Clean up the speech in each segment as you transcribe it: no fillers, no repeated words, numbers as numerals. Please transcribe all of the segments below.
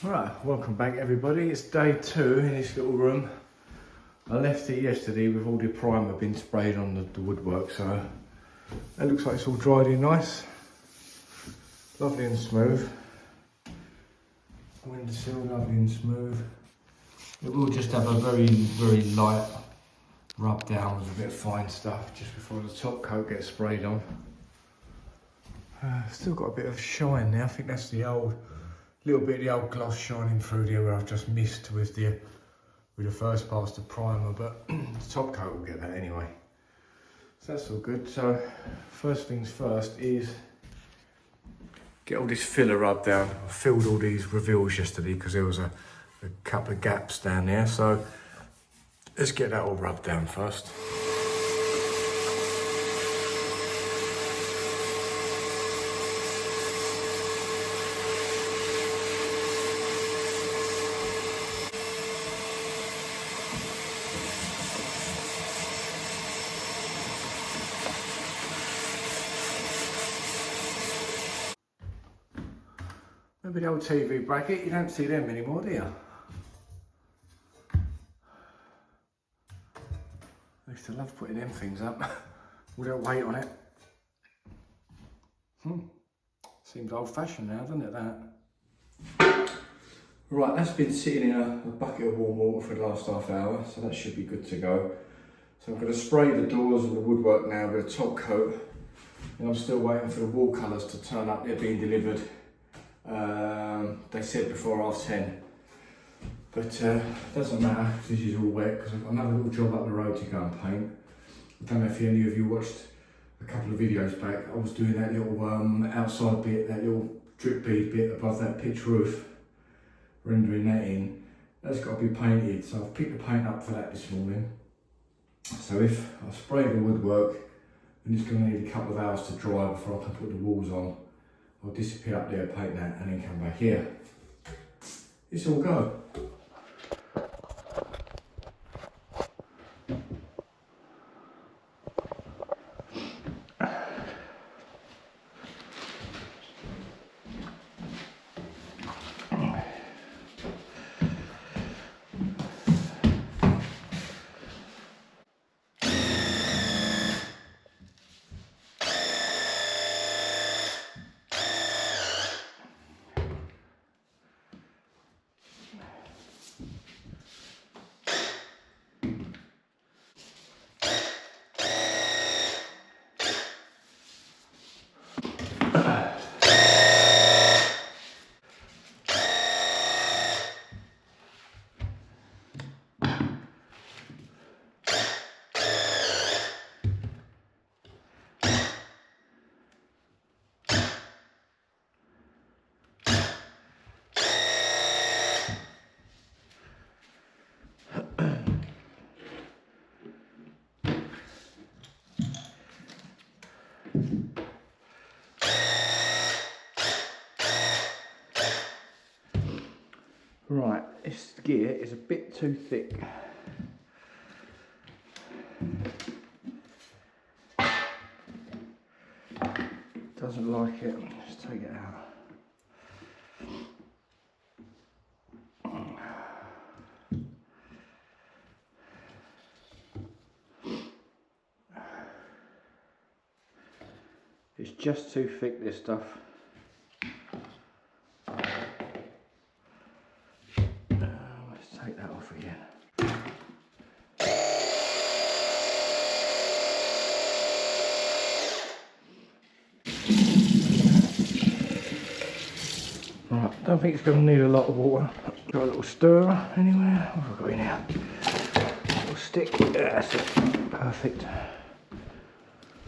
Right, welcome back everybody. It's day 2 in this little room. I left it yesterday with all the primer being sprayed on the woodwork, so it looks like it's all dried in nice. Lovely and smooth. Windowsill, lovely and smooth. It will just have a very light rub down with a bit of fine stuff just before the top coat gets sprayed on. Still got a bit of shine there. I think that's the little bit of the old gloss shining through there where I've just missed with the first pass of primer, but the top coat will get that anyway. So that's all good. So first things first is get all this filler rubbed down. I filled all these reveals yesterday because there was a couple of gaps down there. So let's get that all rubbed down first. Maybe the old TV bracket, you don't see them anymore, do you? I used to love putting them things up without weight on it. Seems old fashioned now, doesn't it, that? Right, that's been sitting in a bucket of warm water for the last half hour, so that should be good to go. So I'm going to spray the doors and the woodwork now with a top coat, and I'm still waiting for the wall colours to turn up. They're being delivered. They said before 10:30, but doesn't matter because this is all wet because I've got another little job up the road to go and paint. I don't know if any of you watched a couple of videos back. I was doing that little outside bit, that little drip bead bit above that pitch roof, rendering that in. That's got to be painted, so I've picked the paint up for that this morning. So if I spray the woodwork, I'm just going to need a couple of hours to dry before I can put the walls on. I'll disappear up there, paint that, and then come back here. It's all go. Right, this gear is a bit too thick. Doesn't like it. Just take it out. It's just too thick, this stuff. Let's take that off again. Right, don't think it's going to need a lot of water. Got a little stirrer anywhere. What have I got in here? A little stick. Yeah, that's it. Perfect.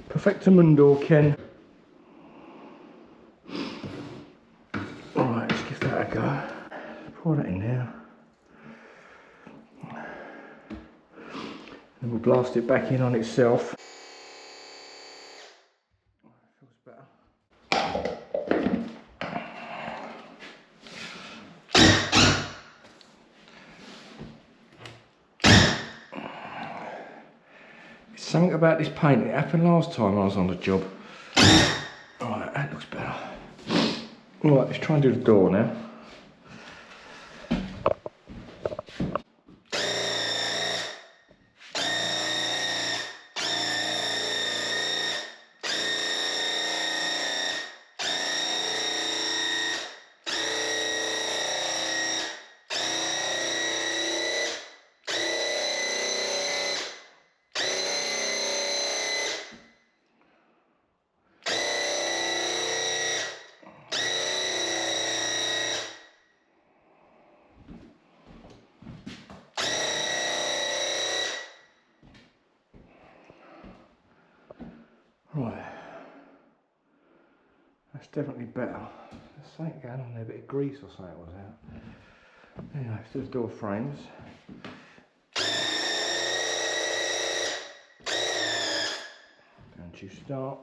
Perfectamundo, Ken. Alright, let's give that a go. Pour that in there. Then we'll blast it back in on itself. Feels better. Something about this paint, it happened last time I was on the job. Alright, that looks better. Alright, let's try and do the door now. definitely better. There's something going on there, a bit of grease or something was out. Anyway, those door frames. Don't you start.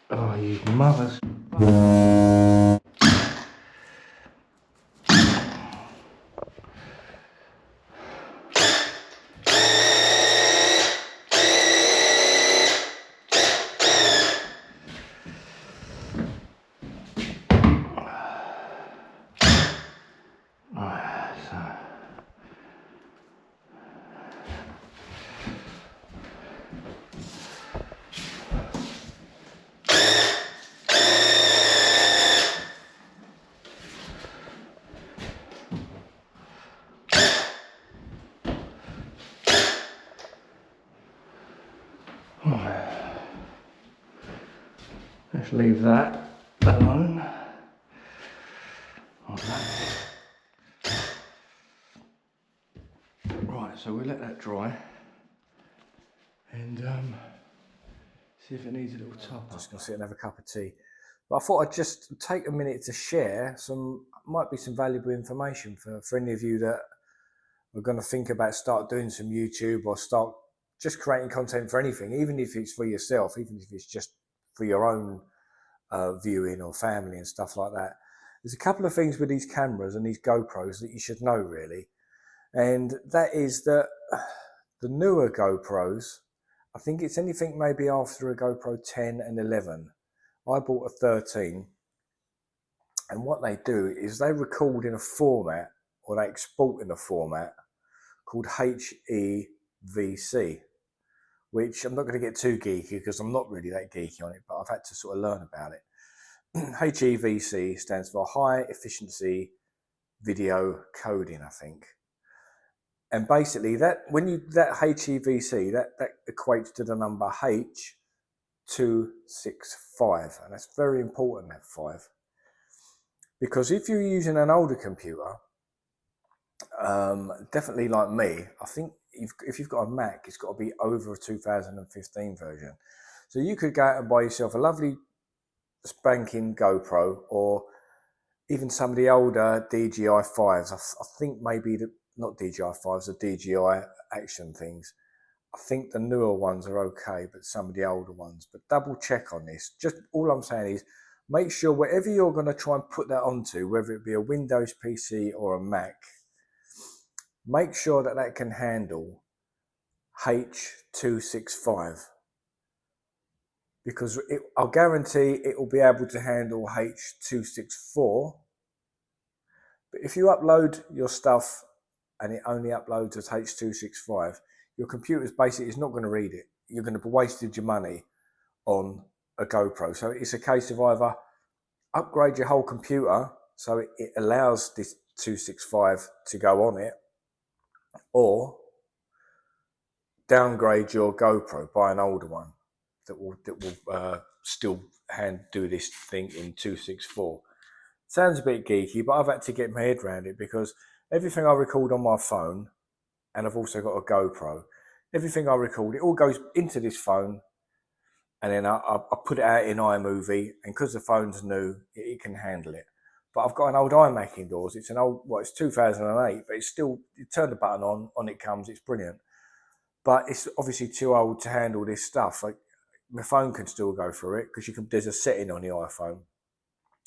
Oh, you mothers. Let's leave that alone. Right, so we'll let that dry and see if it needs a little top. Just gonna sit and have a cup of tea. But I thought I'd just take a minute to share might be some valuable information for any of you that are going to think about start doing some YouTube or start just creating content for anything, even if it's for yourself, even if it's just for your own viewing or family and stuff like that. There's a couple of things with these cameras and these GoPros that you should know really, and that is that the newer GoPros, I think it's anything maybe after a GoPro 10 and 11. I bought a 13, and what they do is they record in a format, or they export in a format called HEVC, which I'm not going to get too geeky because I'm not really that geeky on it, but I've had to sort of learn about it. HEVC stands for High Efficiency Video Coding, I think. And basically that HEVC, that equates to the number H265, and that's very important, that 5. Because if you're using an older computer, definitely like me, I think if you've got a Mac, it's got to be over a 2015 version. So you could go out and buy yourself a lovely spanking GoPro, or even some of the older DJI 5s. I think maybe not DJI 5s, the DJI action things. I think the newer ones are okay, but some of the older ones. But double check on this. Just all I'm saying is make sure whatever you're going to try and put that onto, whether it be a Windows PC or a Mac, make sure that that can handle H265. Because I'll guarantee it will be able to handle H264. But if you upload your stuff and it only uploads as H265, your computer's basically is not going to read it. You're going to have wasted your money on a GoPro. So it's a case of either upgrade your whole computer so it allows this 265 to go on it, or downgrade your GoPro, buy an older one that will still do this thing in 264. Sounds a bit geeky, but I've had to get my head around it because everything I record on my phone, and I've also got a GoPro, everything I record, it all goes into this phone, and then I put it out in iMovie, and because the phone's new, it can handle it. But I've got an old iMac indoors. It's an old, it's 2008, but it's still, you turn the button on it comes, it's brilliant. But it's obviously too old to handle this stuff. Like, my phone can still go through it because there's a setting on the iPhone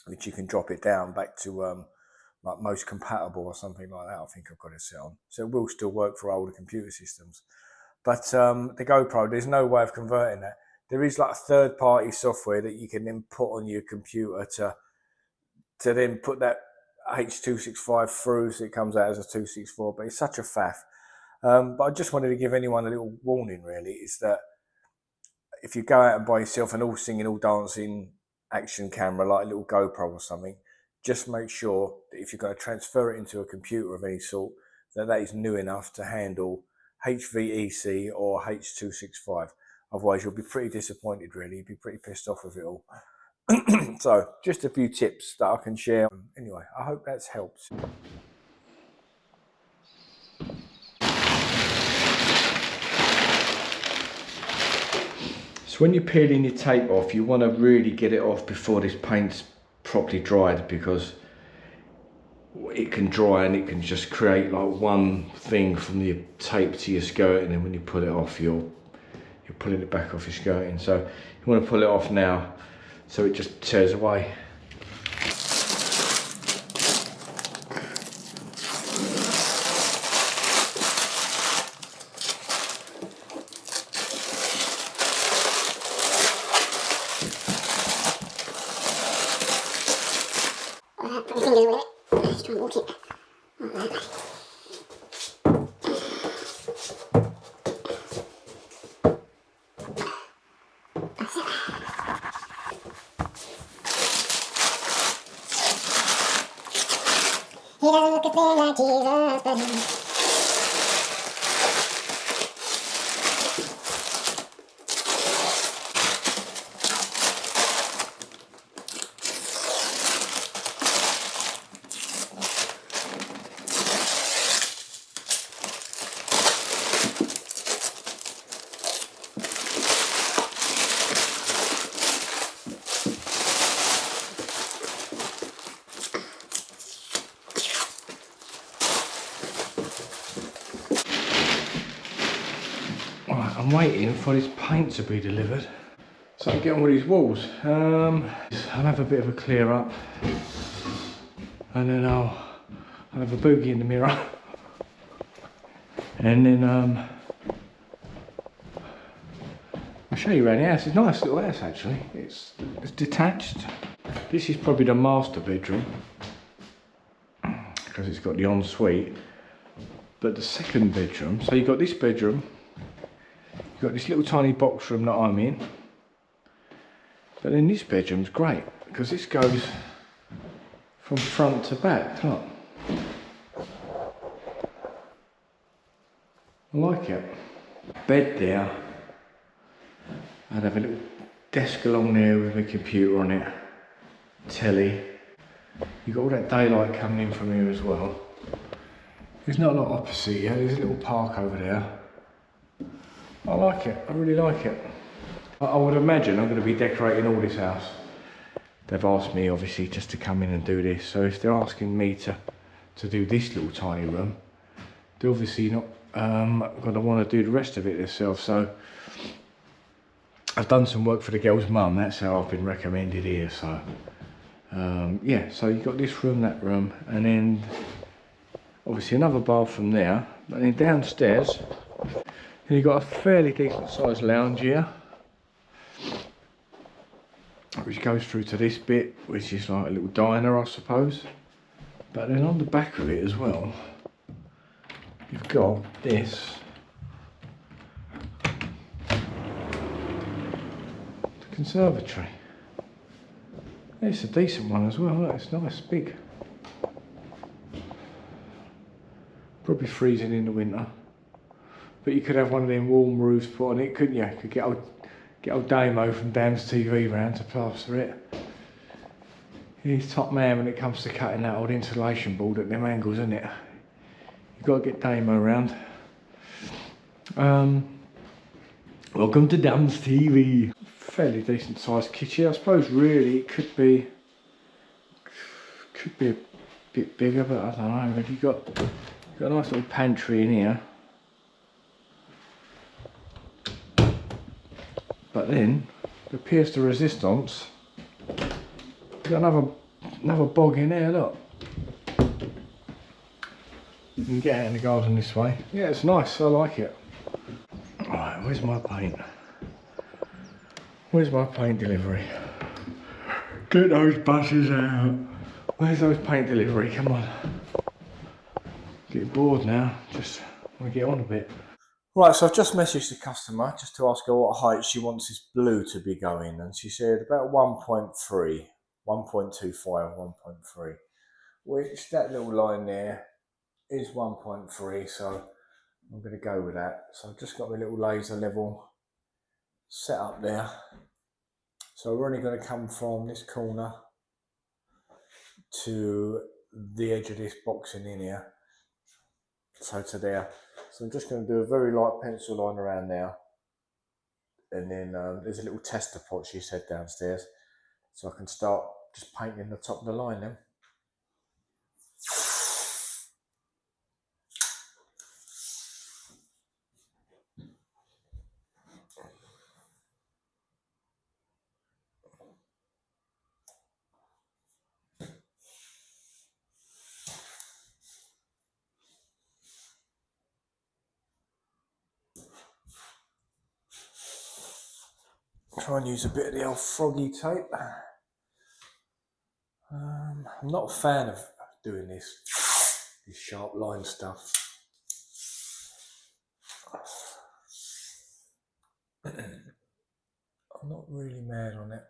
which you can drop it down back to like most compatible or something like that. I think I've got it set on, so it will still work for older computer systems. But the GoPro, there's no way of converting that. There is like a third-party software that you can then put on your computer to then put that H265 through, so it comes out as a 264, but it's such a faff. But I just wanted to give anyone a little warning, really, is that if you go out and buy yourself an all singing, all dancing action camera, like a little GoPro or something, just make sure that if you're going to transfer it into a computer of any sort, that is new enough to handle HVEC or H265. Otherwise, you'll be pretty disappointed, really. You'll be pretty pissed off with it all. So, just a few tips that I can share. Anyway, I hope that's helped. So when you're peeling your tape off, you want to really get it off before this paint's properly dried, because it can dry and it can just create like one thing from the tape to your skirt, and then when you pull it off, you're pulling it back off your skirting. So you want to pull it off now so it just tears away. Put your fingers with it. Just try and walk it like that. That's it. He doesn't look a thing like Jesus, but I'm waiting for this paint to be delivered so I can get on with these walls. I'll have a bit of a clear up, and then I'll have a boogie in the mirror, and then I'll show you around the house. It's a nice little house actually. It's detached. This is probably the master bedroom because it's got the ensuite, but the second bedroom, so you've got this bedroom, you've got this little tiny box room that I'm in, but then this bedroom's great because this goes from front to back. Look, I like it. Bed there, I'd have a little desk along there with a computer on it, telly. You've got all that daylight coming in from here as well. There's not a lot opposite here, there's a little park over there. I like it, I really like it. I would imagine I'm going to be decorating all this house. They've asked me obviously just to come in and do this, so if they're asking me to do this little tiny room, they're obviously not going to want to do the rest of it themselves. So I've done some work for the girl's mum, that's how I've been recommended here. So yeah, so you've got this room, that room, and then obviously another bathroom there, but then downstairs you've got a fairly decent sized lounge here, which goes through to this bit, which is like a little diner I suppose. But then on the back of it as well, you've got this conservatory. It's a decent one as well. Look, it's nice, big. Probably freezing in the winter, but you could have one of them warm roofs put on it, couldn't you? You could get old Damo from Dam's TV round to plaster it. He's top man when it comes to cutting that old insulation board at them angles, isn't it? You've got to get Damo around. Welcome to Dam's TV. Fairly decent sized kitchen. I suppose really it could be a bit bigger, but I don't know. But you've got a nice little pantry in here. But then, to pierce the resistance, you've got another bog in there, look. You can get out in the garden this way. Yeah, it's nice, I like it. Alright, where's my paint? Where's my paint delivery? Get those buses out. Where's those paint delivery? Come on. Getting bored now. Just want to get on a bit. Right, so I've just messaged the customer just to ask her what height she wants this blue to be going, and she said about 1.3, 1.25, 1.3, which that little line there is 1.3, so I'm going to go with that. So I've just got my little laser level set up there. So we're only going to come from this corner to the edge of this boxing in here, so to there. So I'm just going to do a very light pencil line around there, and then there's a little tester pot she said downstairs, so I can start just painting the top of the line then. Try and use a bit of the old froggy tape. I'm not a fan of doing this sharp line stuff. I'm not really mad on it.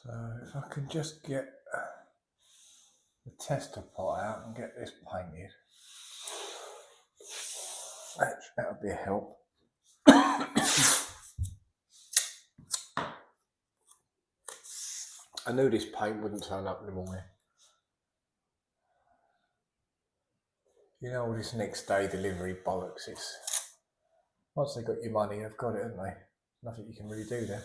So if I can just get the tester pot out and get this painted, that would be a help. I knew this paint wouldn't turn up in the morning. You know, all this next day delivery bollocks, it's once they've got your money, they've got it, haven't they? Nothing you can really do there.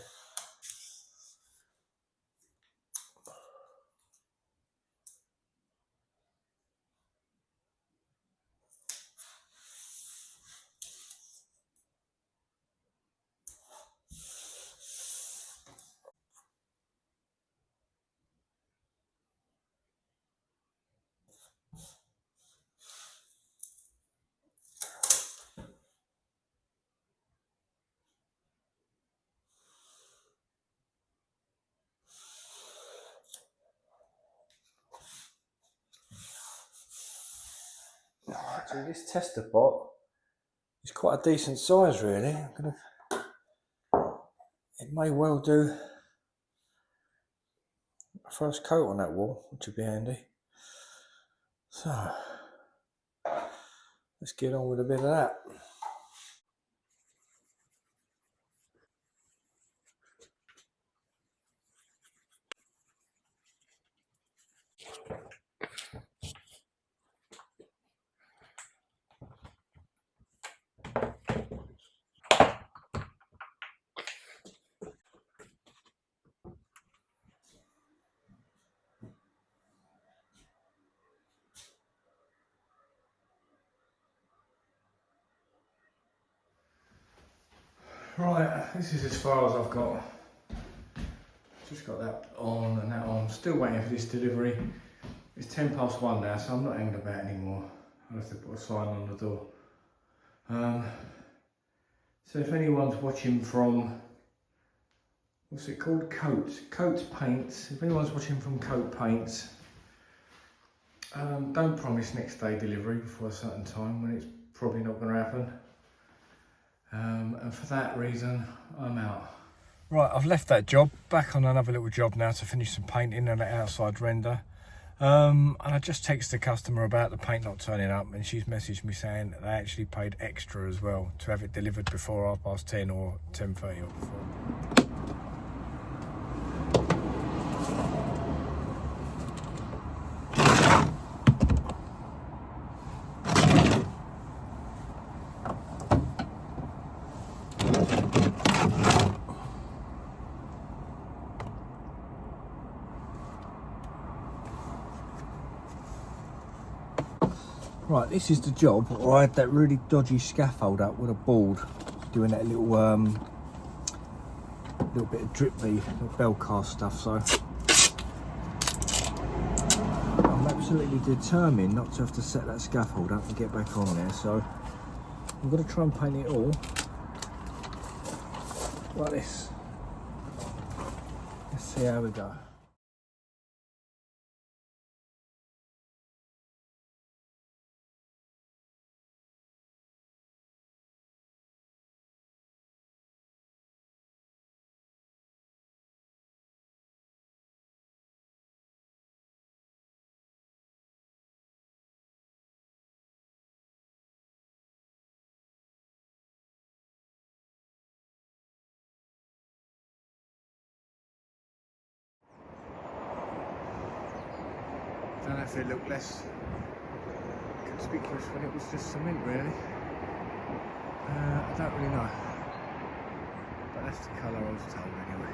So this tester pot is quite a decent size, really. It may well do a first coat on that wall, which would be handy. So let's get on with a bit of that. Right, this is as far as I've got. Just got that on and that on. Still waiting for this delivery. It's 1:10 now, so I'm not hanging about anymore. I'll have to put a sign on the door. So if anyone's watching from, what's it called? Coat Paints. If anyone's watching from Coat Paints, don't promise next day delivery before a certain time when it's probably not going to happen. And for that reason, I'm out. Right, I've left that job, back on another little job now to finish some painting and an outside render. And I just texted the customer about the paint not turning up, and she's messaged me saying that they actually paid extra as well to have it delivered before 10:30 or 10:30 or before. Right, this is the job. I had that really dodgy scaffold up with a board doing that little bit of drippy bell cast stuff, so I'm absolutely determined not to have to set that scaffold up and get back on there, so I'm going to try and paint it all like this. Let's see how we go. I don't know if it looked less conspicuous when it was just cement, really. I don't really know, but that's the colour I was told anyway.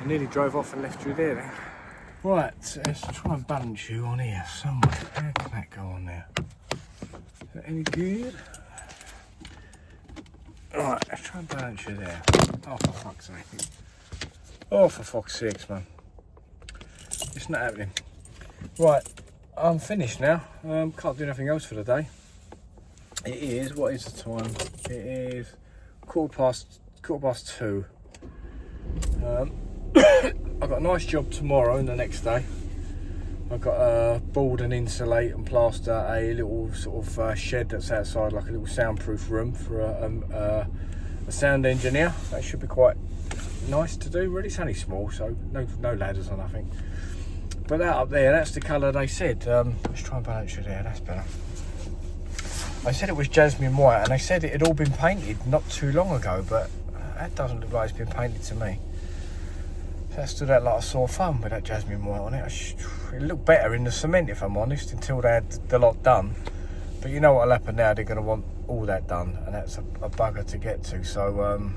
I nearly drove off and left you there then. Right, let's try and balance you on here somewhere. How can that go on there? Is that any good? Right, let's try and balance you there. Oh, for fuck's sake. Oh, for fuck's sakes, man. It's not happening. Right, I'm finished now. Can't do nothing else for the day. It is, what is the time? It is quarter past 2. I've got a nice job tomorrow and the next day. I've got to board and insulate and plaster a little sort of shed that's outside, like a little soundproof room for a sound engineer. That should be quite nice to do. Really, it's only small, so no ladders or nothing. But that up there, that's the colour they said. Let's try and balance it there, that's better. I said it was jasmine white, and they said it had all been painted not too long ago, but that doesn't look like it's been painted to me. So that stood out like a sore thumb with that jasmine white on it. It looked better in the cement, if I'm honest, until they had the lot done. But you know what'll happen now, they're going to want all that done, and that's a bugger to get to. So,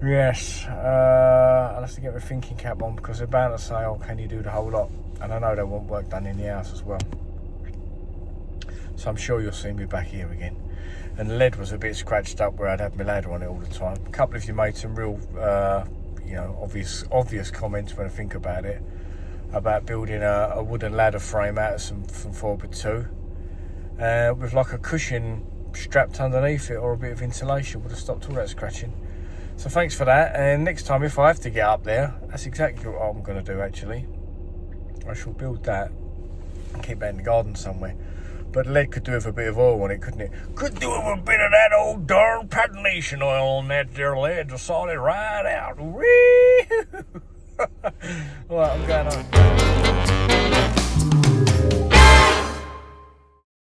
yes, I'll have to get my thinking cap on, because they're bound to say, oh, can you do the whole lot? And I know they want work done in the house as well. So I'm sure you'll see me back here again. And the lead was a bit scratched up where I'd have my ladder on it all the time. A couple of you made some real, you know, obvious comments when I think about it, about building a wooden ladder frame out of some 4x2 with like a cushion strapped underneath it, or a bit of insulation would have stopped all that scratching. So thanks for that. And next time, if I have to get up there, that's exactly what I'm going to do actually. I shall build that and keep that in the garden somewhere. But lead could do with a bit of oil on it, couldn't it? Could do with a bit of that old darn patination oil on that there lead to sort it right out. Whee! Right, I'm going on.